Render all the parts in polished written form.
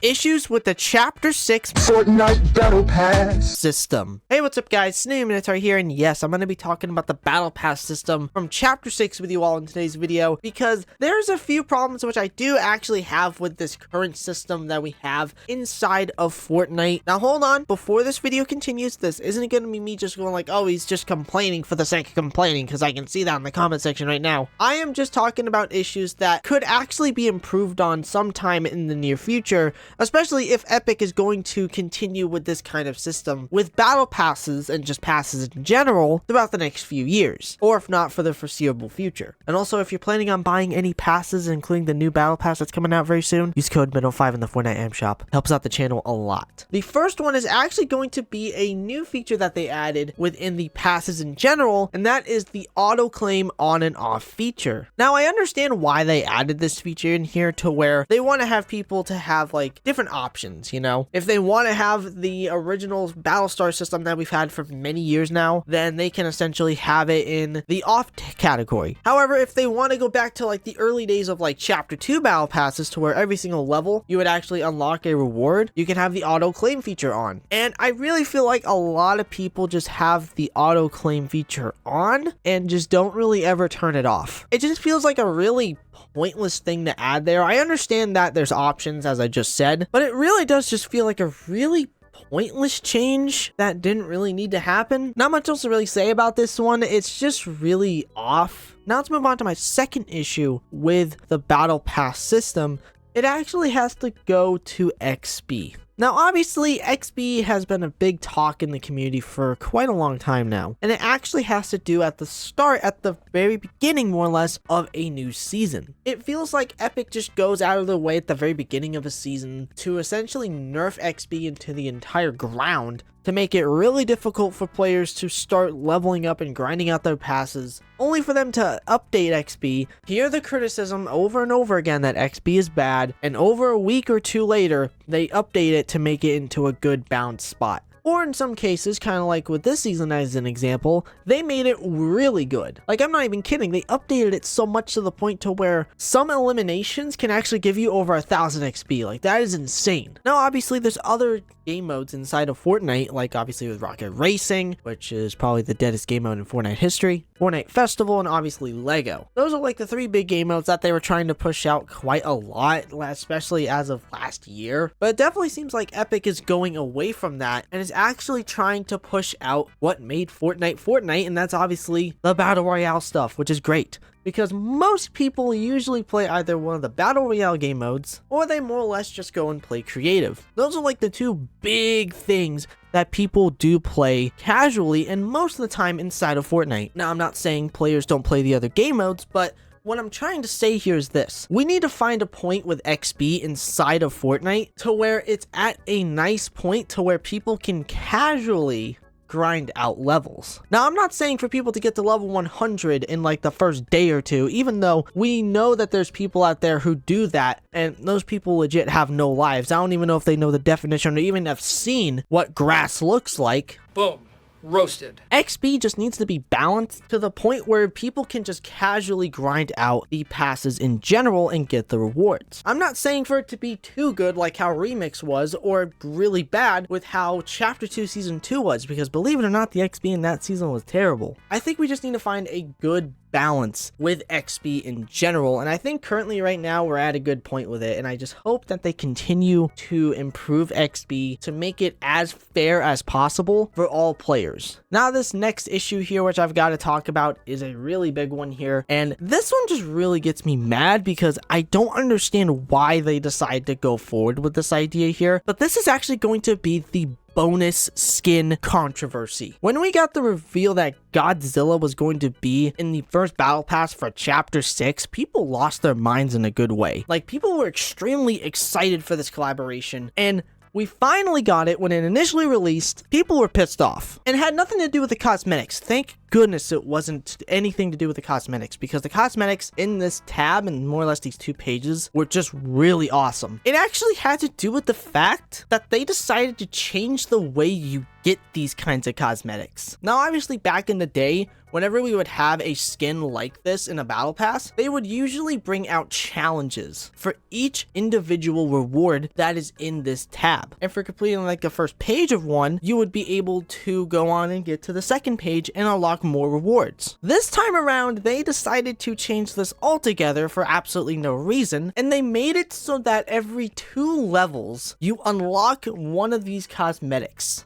issues with the Chapter 6 Fortnite Battle Pass system. Hey, what's up guys, Snowy Minotaur here, and yes, I'm going to be talking about the Battle Pass system from Chapter 6 with you all in today's video, because there's a few problems which I do actually have with this current system that we have inside of Fortnite. Now hold on, before this video continues, this isn't going to be me just going like, oh, he's just complaining for the sake of complaining, because I can see that in the comment section right now. I am just talking about issues that could actually be improved on sometime in the near future, especially if Epic is going to continue with this kind of system with battle passes and just passes in general throughout the next few years, or if not for the foreseeable future. And also, if you're planning on buying any passes, including the new battle pass that's coming out very soon, use code MIDDLE5 in the Fortnite Amp shop. Helps out the channel a lot. The first one is actually going to be a new feature that they added within the passes in general, and that is the auto claim on and off feature. Now, I understand why they added this feature in here, to where they want to have people to have like different options, you know? If they want to have the original Battlestar system that we've had for many years now, then they can essentially have it in the off category. However, if they want to go back to like the early days of like Chapter 2 battle passes, to where every single level you would actually unlock a reward, you can have the auto claim feature on. And I really feel like a lot of people just have the auto claim feature on and just don't really ever turn it off. It just feels like a really pointless thing to add there. I understand that there's options, as I just said, but it really does just feel like a really pointless change that didn't really need to happen. Not much else to really say about this one. It's just really off. Now let's move on to my second issue with the Battle Pass system. It actually has to go to XP. Now, obviously, XP has been a big talk in the community for quite a long time now, and it actually has to do at the very beginning, more or less, of a new season. It feels like Epic just goes out of their way at the very beginning of a season to essentially nerf XP into the entire ground, to make it really difficult for players to start leveling up and grinding out their passes, only for them to update XP, hear the criticism over and over again that XP is bad, and over a week or two later, they update it to make it into a good bounce spot. Or in some cases, kind of like with this season as an example, they made it really good. Like, I'm not even kidding, they updated it so much to the point to where some eliminations can actually give you over 1,000 XP. Like, that is insane. Now, obviously, there's other game modes inside of Fortnite, like obviously with Rocket Racing, which is probably the deadest game mode in Fortnite history, Fortnite Festival, and obviously Lego. Those are like the three big game modes that they were trying to push out quite a lot, especially as of last year. But it definitely seems like Epic is going away from that and is actually trying to push out what made Fortnite, and that's obviously the Battle Royale stuff, which is great, because most people usually play either one of the Battle Royale game modes, or they more or less just go and play creative. Those are like the two big things that people do play casually and most of the time inside of Fortnite. Now, I'm not saying players don't play the other game modes, but what I'm trying to say here is this. We need to find a point with XP inside of Fortnite to where it's at a nice point to where people can casually grind out levels. Now, I'm not saying for people to get to level 100 in like the first day or two, even though we know that there's people out there who do that, and those people legit have no lives. I don't even know if they know the definition or even have seen what grass looks like. Boom. Roasted. XP just needs to be balanced to the point where people can just casually grind out the passes in general and get the rewards. I'm not saying for it to be too good like how Remix was, or really bad with how Chapter 2 Season 2 was, because believe it or not, the XP in that season was terrible. I think we just need to find a good balance with XP in general, and I think currently right now we're at a good point with it, and I just hope that they continue to improve XP to make it as fair as possible for all players. Now, this next issue here, which I've got to talk about, is a really big one here, and this one just really gets me mad because I don't understand why they decide to go forward with this idea here, but this is actually going to be the bonus skin controversy. When we got the reveal that Godzilla was going to be in the first battle pass for Chapter 6, people lost their minds in a good way. Like, people were extremely excited for this collaboration, and we finally got it when it initially released. People were pissed off, and it had nothing to do with the cosmetics. Thank goodness it wasn't anything to do with the cosmetics, because the cosmetics in this tab and more or less these 2 pages were just really awesome. It actually had to do with the fact that they decided to change the way you get these kinds of cosmetics. Now, obviously back in the day, whenever we would have a skin like this in a battle pass, they would usually bring out challenges for each individual reward that is in this tab. And for completing like the first page of one, you would be able to go on and get to the second page and unlock more rewards. This time around, they decided to change this altogether for absolutely no reason, and they made it so that every 2 levels, you unlock one of these cosmetics.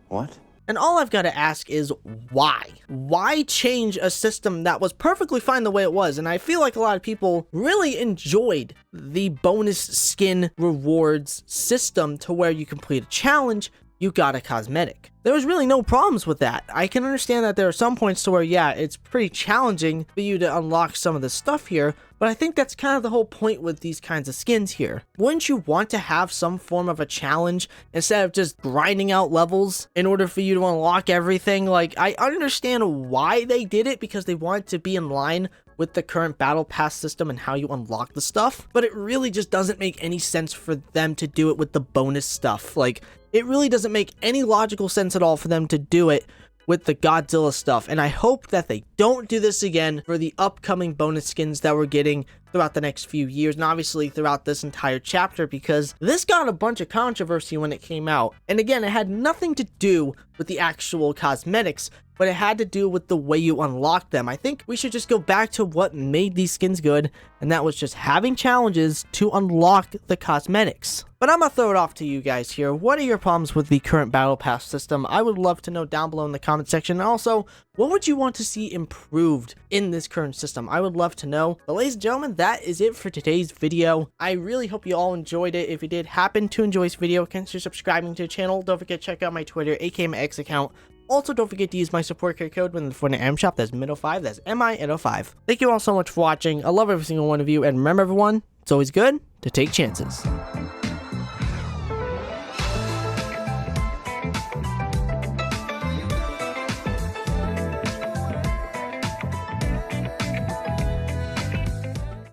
What? And all I've got to ask is why? Why change a system that was perfectly fine the way it was? And I feel like a lot of people really enjoyed the bonus skin rewards system to where you complete a challenge, you got a cosmetic. There was really no problems with that. I can understand that there are some points to where, yeah, it's pretty challenging for you to unlock some of this stuff here, but I think that's kind of the whole point with these kinds of skins here. Wouldn't you want to have some form of a challenge instead of just grinding out levels in order for you to unlock everything? Like, I understand why they did it, because they wanted to be in line with the current battle pass system and how you unlock the stuff, but it really just doesn't make any sense for them to do it with the bonus stuff. Like, it really doesn't make any logical sense at all for them to do it with the Godzilla stuff, and I hope that they don't do this again for the upcoming bonus skins that we're getting throughout the next few years, and obviously throughout this entire chapter, because this got a bunch of controversy when it came out. And again, it had nothing to do with the actual cosmetics, but it had to do with the way you unlock them. I think we should just go back to what made these skins good, and that was just having challenges to unlock the cosmetics. But I'm gonna throw it off to you guys here. What are your problems with the current battle pass system? I would love to know down below in the comment section. And also, what would you want to see improved in this current system? I would love to know. But ladies and gentlemen, that is it for today's video. I really hope you all enjoyed it. If you did happen to enjoy this video, consider subscribing to the channel. Don't forget to check out my Twitter, aka my X account. Also, don't forget to use my support code when the Fortnite item shop. That's MINO5. That's MINO5. Thank you all so much for watching. I love every single one of you. And remember, everyone, it's always good to take chances.